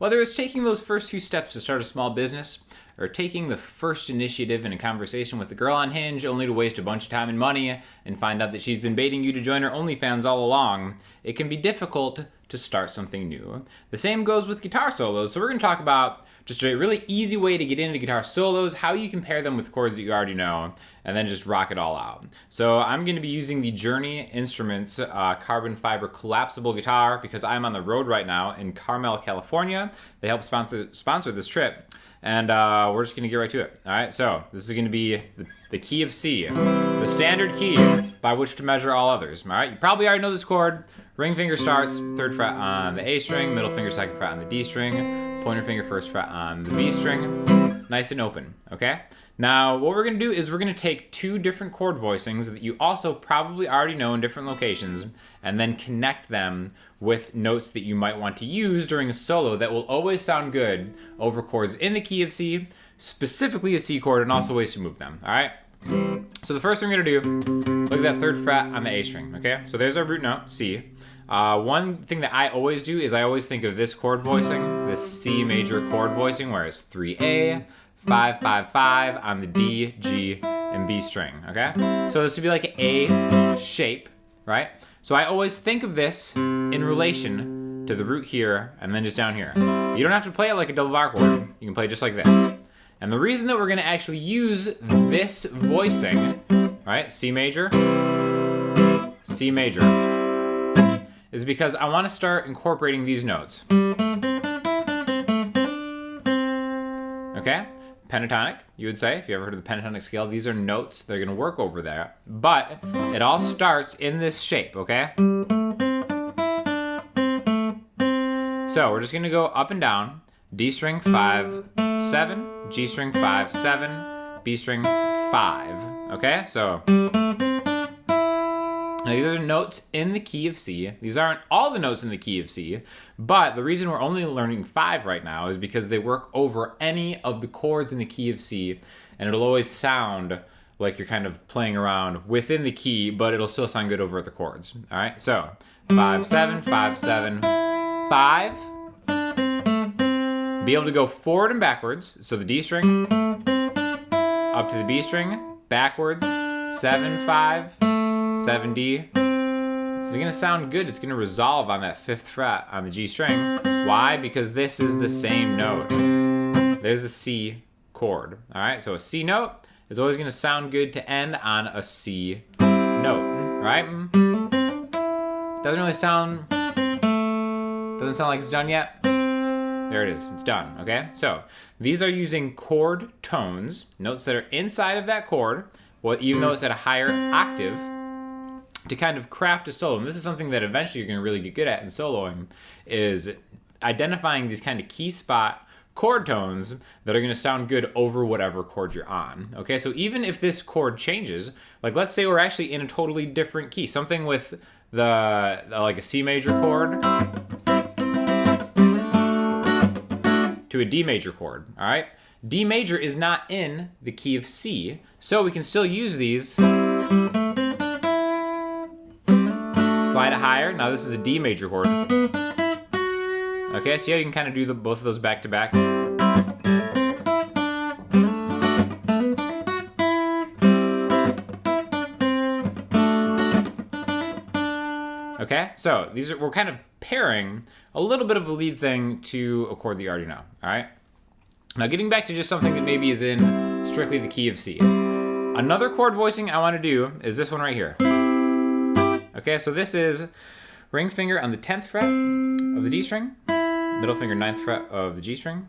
Whether it's taking those first few steps to start a small business, or taking the first initiative in a conversation with a girl on Hinge only to waste a bunch of time and money and find out that she's been baiting you to join her OnlyFans all along, it can be difficult to start something new. The same goes with guitar solos, so we're going to talk about just a really easy way to get into guitar solos, how you can pair them with chords that you already know, and then just rock it all out. So I'm going to be using the Journey Instruments carbon fiber collapsible guitar because I'm on the road right now in Carmel, California. They help sponsor this trip. And we're just going to get right to it. All right, so this is going to be the key of C, the standard key by which to measure all others. All right, you probably already know this chord. Ring finger starts 3rd fret on the A string, middle finger 2nd fret on the D string, pointer finger 1st fret on the B string. Nice and open, okay? Now, what we're going to do is we're going to take 2 different chord voicings that you also probably already know in different locations and then connect them with notes that you might want to use during a solo that will always sound good over chords in the key of C, specifically a C chord, and also ways to move them, all right? So the first thing we're going to do, look at that 3rd fret on the A string, okay? So there's our root note, C. One thing that I always do is I always think of this chord voicing, this C major chord voicing, where it's 3A, 5, 5, 5 on the D, G, and B string, okay? So this would be like an A shape, right? So I always think of this in relation to the root here and then just down here. You don't have to play it like a double bar chord. You can play it just like this. And the reason that we're going to actually use this voicing, right, C major, is because I want to start incorporating these notes. Okay? Pentatonic, you would say, if you ever heard of the pentatonic scale, these are notes that are going to work over there, but it all starts in this shape, okay? So we're just going to go up and down, D string 5, 7, G string 5, 7, B string 5, okay? So now, these are notes in the key of C. These aren't all the notes in the key of C, but the reason we're only learning 5 right now is because they work over any of the chords in the key of C, and it'll always sound like you're kind of playing around within the key, but it'll still sound good over the chords. All right, so 5, 7, 5, 7, 5. Be able to go forward and backwards. So the D string up to the B string, backwards, 7, 5. 7D. This is going to sound good. It's going to resolve on that 5th fret on the G string. Why? Because this is the same note. There's a C chord. All right, so a C note is always going to sound good to end on a C note, right? Doesn't sound like it's done yet. There it is. It's done, okay? So these are using chord tones, notes that are inside of that chord, well, even though it's at a higher octave, to kind of craft a solo. And this is something that eventually you're going to really get good at in soloing, is identifying these kind of key spot chord tones that are going to sound good over whatever chord you're on. Okay, so even if this chord changes, like let's say we're actually in a totally different key, something with the like a C major chord to a D major chord, all right? D major is not in the key of C, so we can still use these. Slide it higher. Now this is a D major chord. Okay, see how you can kind of do both of those back to back? Okay, so we're kind of pairing a little bit of a lead thing to a chord that you already know, all right? Now getting back to just something that maybe is in strictly the key of C. Another chord voicing I want to do is this one right here. Okay, so this is ring finger on the 10th fret of the D string, middle finger 9th fret of the G string,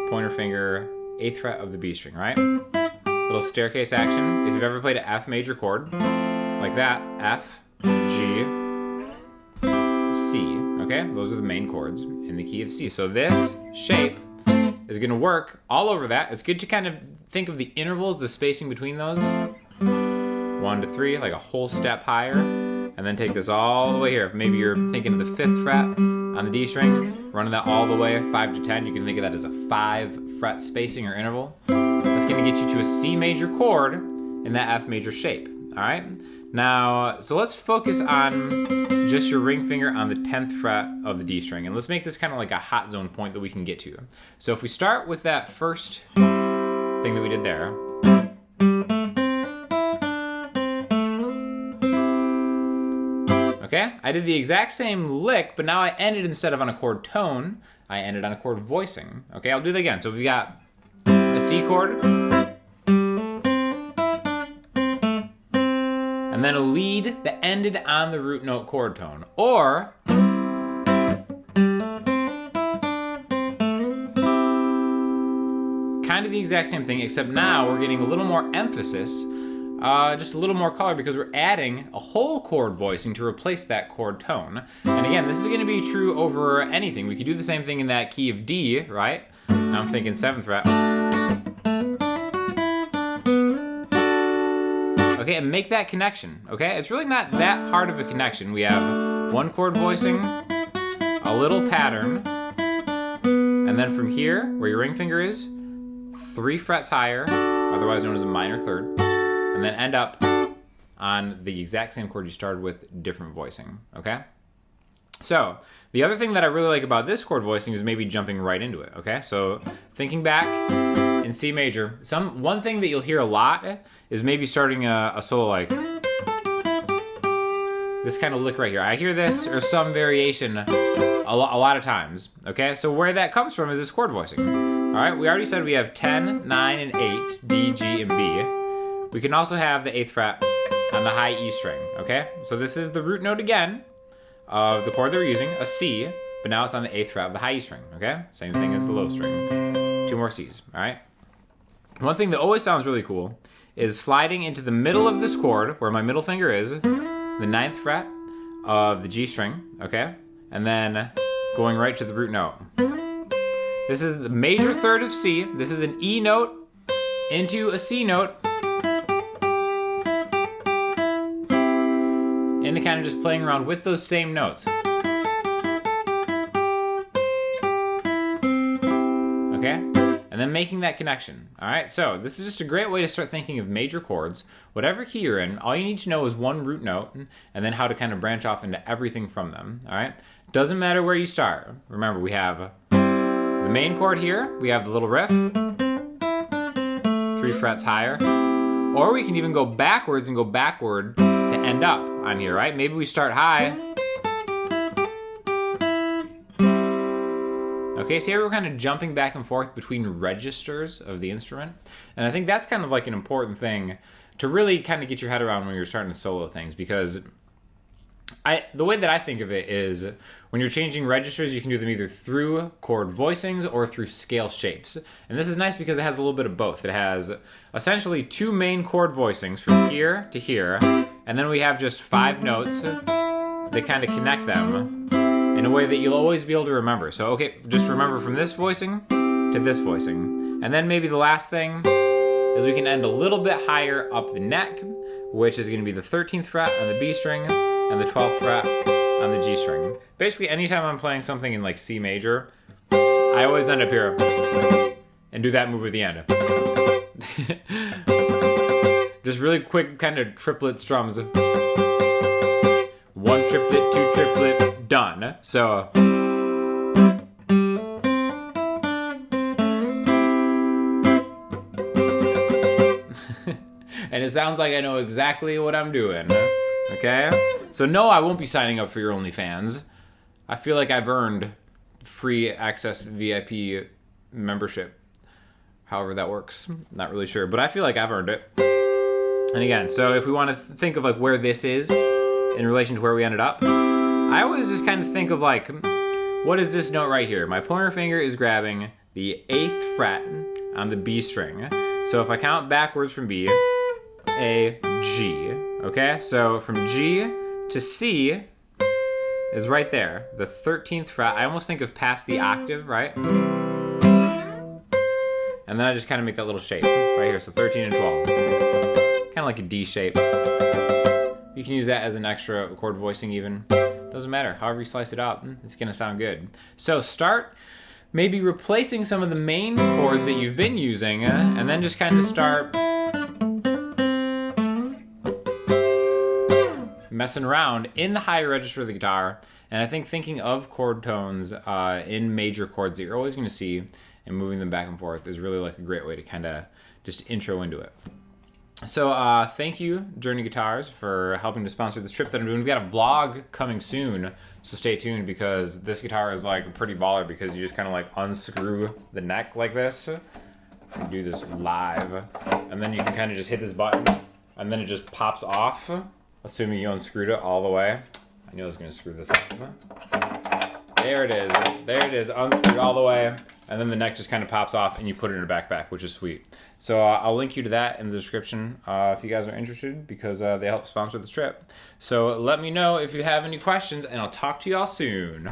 pointer finger 8th fret of the B string, right? Little staircase action. If you've ever played an F major chord, like that, F, G, C, okay? Those are the main chords in the key of C. So this shape is gonna work all over that. It's good to kind of think of the intervals, the spacing between those. 1 to 3, like a whole step higher. And then take this all the way here. If maybe you're thinking of the 5th fret on the D string, running that all the way 5 to 10, you can think of that as a 5 fret spacing or interval. That's gonna get you to a C major chord in that F major shape, all right? Now, so let's focus on just your ring finger on the 10th fret of the D string, and let's make this kind of like a hot zone point that we can get to. So if we start with that first thing that we did there, okay, I did the exact same lick, but now I ended, instead of on a chord tone, I ended on a chord voicing. Okay, I'll do that again. So we got a C chord, and then a lead that ended on the root note chord tone. Or kind of the exact same thing, except now we're getting a little more emphasis, just a little more color, because we're adding a whole chord voicing to replace that chord tone. And again, this is going to be true over anything. We could do the same thing in that key of D, right? Now I'm thinking 7th fret. Okay, and make that connection, okay? It's really not that hard of a connection. We have one chord voicing, a little pattern, and then from here, where your ring finger is, 3 frets higher, otherwise known as a minor third, and then end up on the exact same chord you started with, different voicing, okay? So, the other thing that I really like about this chord voicing is maybe jumping right into it, okay? So, thinking back in C major, one thing that you'll hear a lot is maybe starting a solo like this kind of lick right here. I hear this or some variation a lot of times, okay? So where that comes from is this chord voicing. All right, we already said we have 10, 9, and 8, D, G, and B. We can also have the 8th fret on the high E string, okay? So this is the root note again of the chord that we're using, a C, but now it's on the 8th fret of the high E string, okay? Same thing as the low string. 2 more C's, all right? One thing that always sounds really cool is sliding into the middle of this chord, where my middle finger is, the 9th fret of the G string, okay? And then going right to the root note. This is the major third of C. This is an E note into a C note. And kind of just playing around with those same notes. Okay? And then making that connection. All right, so this is just a great way to start thinking of major chords. Whatever key you're in, all you need to know is one root note, and then how to kind of branch off into everything from them. All right, doesn't matter where you start. Remember, we have the main chord here. We have the little riff, 3 frets higher, or we can even go backwards and go backward to end up on here. Right? Maybe we start high. Okay, so here we're kind of jumping back and forth between registers of the instrument. And I think that's kind of like an important thing to really kind of get your head around when you're starting to solo things, because the way that I think of it is when you're changing registers, you can do them either through chord voicings or through scale shapes. And this is nice because it has a little bit of both. It has essentially 2 main chord voicings from here to here, and then we have just 5 notes that kind of connect them in a way that you'll always be able to remember. So, okay, just remember from this voicing to this voicing. And then maybe the last thing is we can end a little bit higher up the neck, which is going to be the 13th fret on the B string and the 12th fret on the G string. Basically, anytime I'm playing something in like C major, I always end up here and do that move at the end. Just really quick kind of triplet strums. 1 triplet, 2 triplet, done. So and it sounds like I know exactly what I'm doing. Okay? So no, I won't be signing up for your OnlyFans. I feel like I've earned free access to VIP membership. However that works. Not really sure, but I feel like I've earned it. And again, so if we want to think of like where this is in relation to where we ended up, I always just kind of think of like, what is this note right here? My pointer finger is grabbing the 8th fret on the B string. So if I count backwards from B, A, G, okay? So from G to C is right there, the 13th fret. I almost think of past the octave, right? And then I just kind of make that little shape right here, so 13 and 12. Kind of like a D shape. You can use that as an extra chord voicing even. Doesn't matter, however you slice it up, it's gonna sound good. So start maybe replacing some of the main chords that you've been using, and then just kind of start messing around in the higher register of the guitar. And I think thinking of chord tones in major chords that you're always going to see and moving them back and forth is really like a great way to kind of just intro into it. So thank you, Journey Guitars, for helping to sponsor this trip that I'm doing. We've got a vlog coming soon, so stay tuned, because this guitar is like pretty baller, because you just kind of like unscrew the neck like this. And do this live, and then you can kind of just hit this button, and then it just pops off, assuming you unscrewed it all the way. I knew I was going to screw this up. There it is. There it is, unscrewed all the way. And then the neck just kind of pops off and you put it in a backpack, which is sweet. So I'll link you to that in the description if you guys are interested, because they help sponsor this trip. So let me know if you have any questions, and I'll talk to y'all soon.